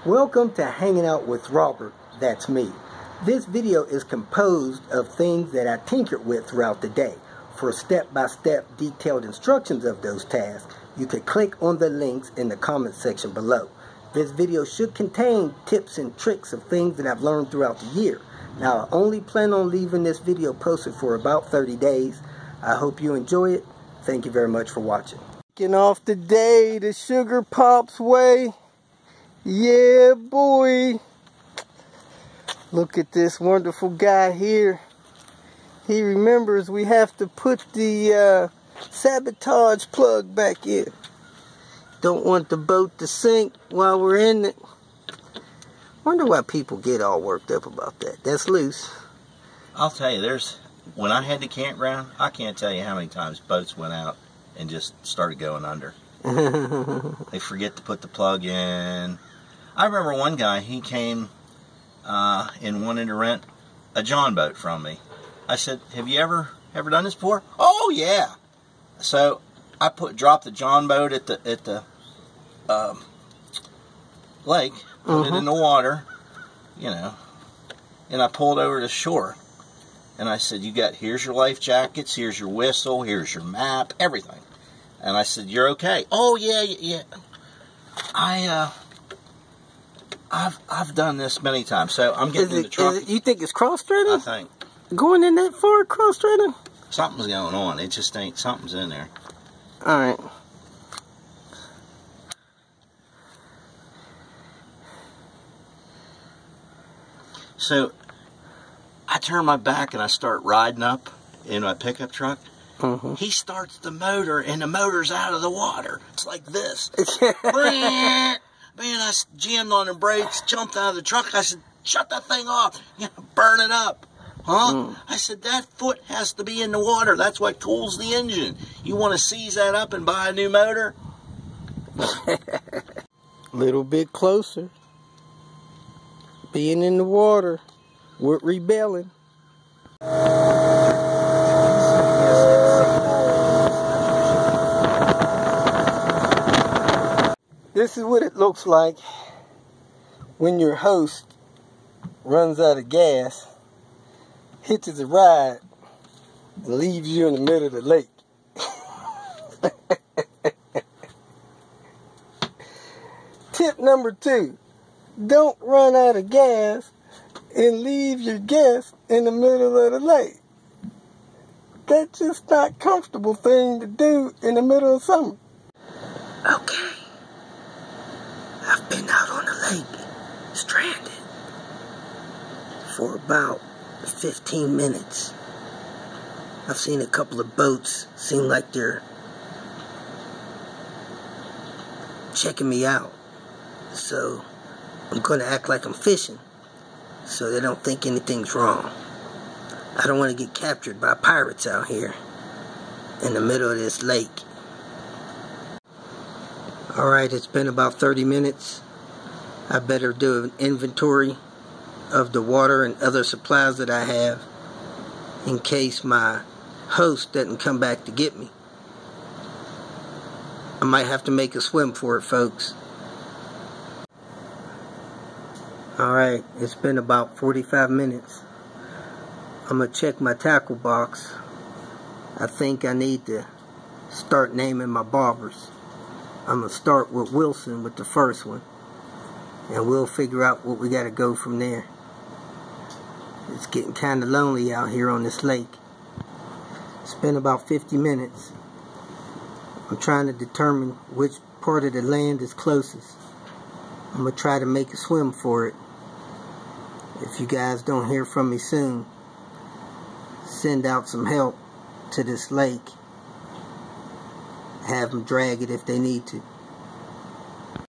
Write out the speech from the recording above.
Welcome to Hanging Out with Robert, that's me. This video is composed of things that I tinkered with throughout the day. For step-by-step detailed instructions of those tasks, you can click on the links in the comment section below. This video should contain tips and tricks of things that I've learned throughout the year. Now, I only plan on leaving this video posted for about 30 days. I hope you enjoy it. Thank you very much for watching. Kicking off the day the Sugar Pops way. Yeah, boy. Look at this wonderful guy here. He remembers we have to put the sabotage plug back in. Don't want the boat to sink while we're in it. Wonder why people get all worked up about that. That's loose. I'll tell you, when I had the campground, I can't tell you how many times boats went out and just started going under. They forget to put the plug in. I remember one guy, he came and wanted to rent a John boat from me. I said, have you ever done this before? Oh, yeah. So I dropped the John boat at the lake, put it in the water, you know, and I pulled over to shore. And I said, here's your life jackets, here's your whistle, here's your map, everything. And I said, you're okay. Oh, yeah. I've done this many times, so I'm getting in the truck. You think it's cross-threading? I think. Going in that far, cross-threading? Something's going on. It just ain't. Something's in there. All right. So, I turn my back and I start riding up in my pickup truck. He starts the motor and the motor's out of the water. It's like this. Man, I jammed on the brakes, jumped out of the truck. I said, shut that thing off. Burn it up. Huh? I said, that foot has to be in the water. That's what cools the engine. You want to seize that up and buy a new motor? Little bit closer. Being in the water. We're rebelling. This is what it looks like when your host runs out of gas, hitches a ride, and leaves you in the middle of the lake. Tip number 2, don't run out of gas and leave your guest in the middle of the lake. That's just not a comfortable thing to do in the middle of summer. Okay. I've been out on the lake, stranded, for about 15 minutes. I've seen a couple of boats, seem like they're checking me out. So I'm going to act like I'm fishing, so they don't think anything's wrong. I don't want to get captured by pirates out here in the middle of this lake. Alright, it's been about 30 minutes. I better do an inventory of the water and other supplies that I have in case my host doesn't come back to get me. I might have to make a swim for it, folks. Alright, it's been about 45 minutes. I'm going to check my tackle box. I think I need to start naming my bobbers. I'm going to start with Wilson with the first one, and we'll figure out what we got to go from there. It's getting kind of lonely out here on this lake. It's been about 50 minutes. I'm trying to determine which part of the land is closest. I'm going to try to make a swim for it. If you guys don't hear from me soon, send out some help to this lake. Have them drag it if they need to.